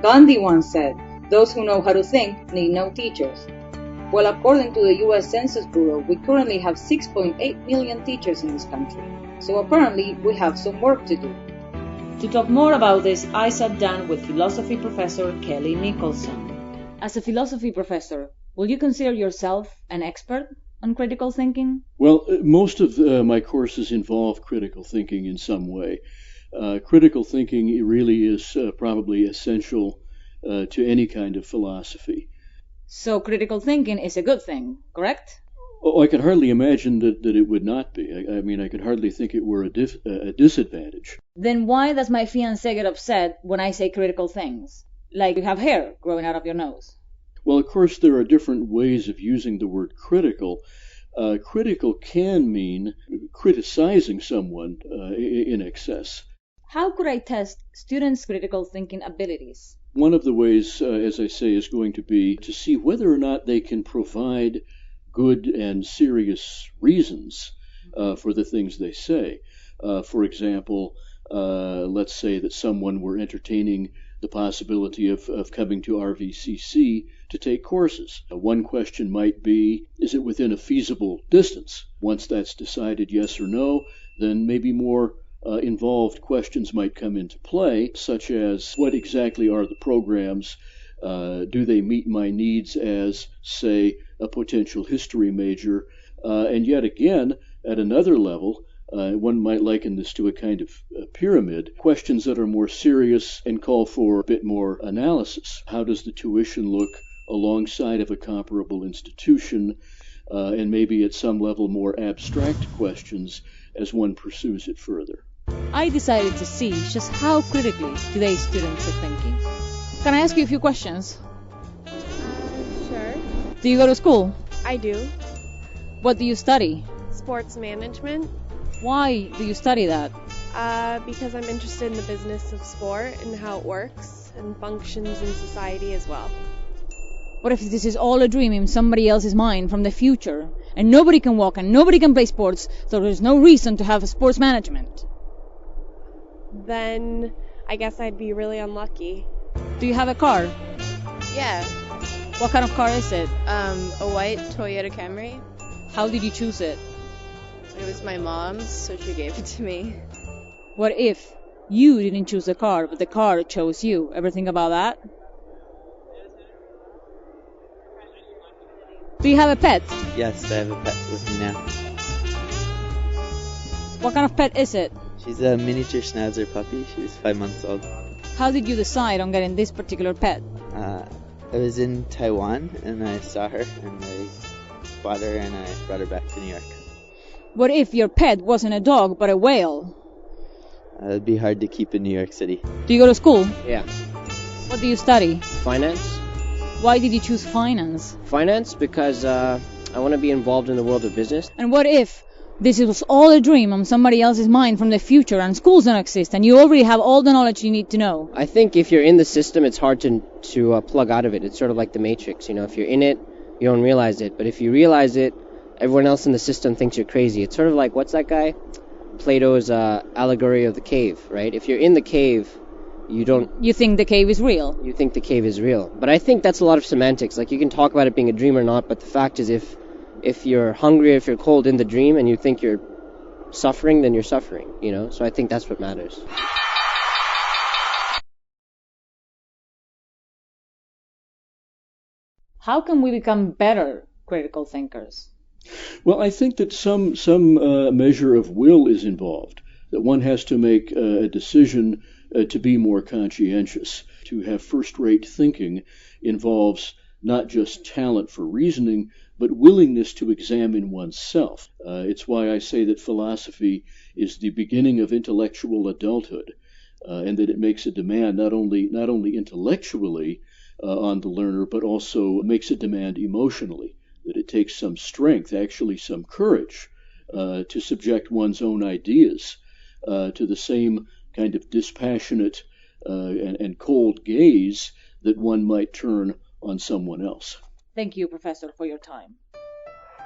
Gandhi once said, "Those who know how to think need no teachers." Well, according to the U.S. Census Bureau, we currently have 6.8 million teachers in this country. So apparently, we have some work to do. To talk more about this, I sat down with philosophy professor Kelly Nicholson. As a philosophy professor, will you consider yourself an expert on critical thinking? Well, most of my courses involve critical thinking in some way. Critical thinking really is probably essential to any kind of philosophy. So critical thinking is a good thing, correct? Oh, I could hardly imagine that it would not be. I mean, I could hardly think it were a disadvantage. Then why does my fiancé get upset when I say critical things? Like you have hair growing out of your nose. Well, of course, there are different ways of using the word critical. Critical can mean criticizing someone in excess. How could I test students' critical thinking abilities? One of the ways, as I say, is going to be to see whether or not they can provide good and serious reasons for the things they say. For example, let's say that someone were entertaining the possibility of coming to RVCC to take courses. One question might be, is it within a feasible distance? Once that's decided yes or no, then maybe more involved questions might come into play, such as what exactly are the programs? Do they meet my needs as, say, a potential history major? And yet again, at another level, one might liken this to a kind of pyramid, questions that are more serious and call for a bit more analysis. How does the tuition look alongside of a comparable institution? And maybe at some level more abstract questions as one pursues it further. I decided to see just how critically today's students are thinking. Can I ask you a few questions? Sure. Do you go to school? I do. What do you study? Sports management. Why do you study that? Because I'm interested in the business of sport and how it works and functions in society as well. What if this is all a dream in somebody else's mind from the future, and nobody can walk and nobody can play sports, so there's no reason to have a sports management? Then I guess I'd be really unlucky. Do you have a car? Yeah, What kind of car is it? a white Toyota Camry. How did you choose it? It was my mom's, so she gave it to me. What if you didn't choose the car, but the car chose you? Ever think about that? Do you have a pet? Yes, I have a pet with me now. What kind of pet is it? She's a miniature Schnauzer puppy. She's 5 months old. How did you decide on getting this particular pet? I was in Taiwan and I saw her and I bought her and I brought her back to New York. What if your pet wasn't a dog, but a whale? It'd be hard to keep in New York City. Do you go to school? Yeah. What do you study? Finance. Why did you choose finance? Finance because I want to be involved in the world of business. And what if this was all a dream on somebody else's mind from the future and schools don't exist and you already have all the knowledge you need to know? I think if you're in the system, it's hard to plug out of it. It's sort of like the Matrix, if you're in it, you don't realize it. But if you realize it, everyone else in the system thinks you're crazy. It's sort of like, what's that guy? Plato's allegory of the cave, right? If you're in the cave, You think the cave is real? You think the cave is real. But I think that's a lot of semantics. Like, you can talk about it being a dream or not, but the fact is if you're hungry, if you're cold in the dream and you think you're suffering, then you're suffering, So I think that's what matters. How can we become better critical thinkers? Well, I think that some measure of will is involved, that one has to make a decision to be more conscientious. To have first-rate thinking involves not just talent for reasoning, but willingness to examine oneself. It's why I say that philosophy is the beginning of intellectual adulthood, and that it makes a demand not only intellectually on the learner, but also makes a demand emotionally, that it takes some strength, actually some courage, to subject one's own ideas to the same kind of dispassionate and cold gaze that one might turn on someone else. Thank you, Professor, for your time.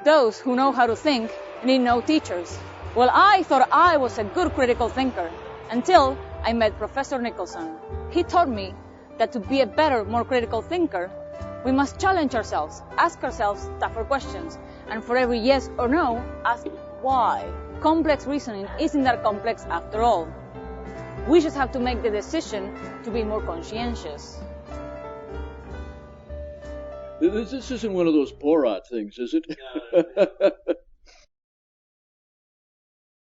Those who know how to think need no teachers. Well, I thought I was a good critical thinker until I met Professor Nicholson. He taught me that to be a better, more critical thinker, we must challenge ourselves, ask ourselves tougher questions, and for every yes or no, ask why. Complex reasoning isn't that complex after all. We just have to make the decision to be more conscientious. This isn't one of those Borat things, is it? No.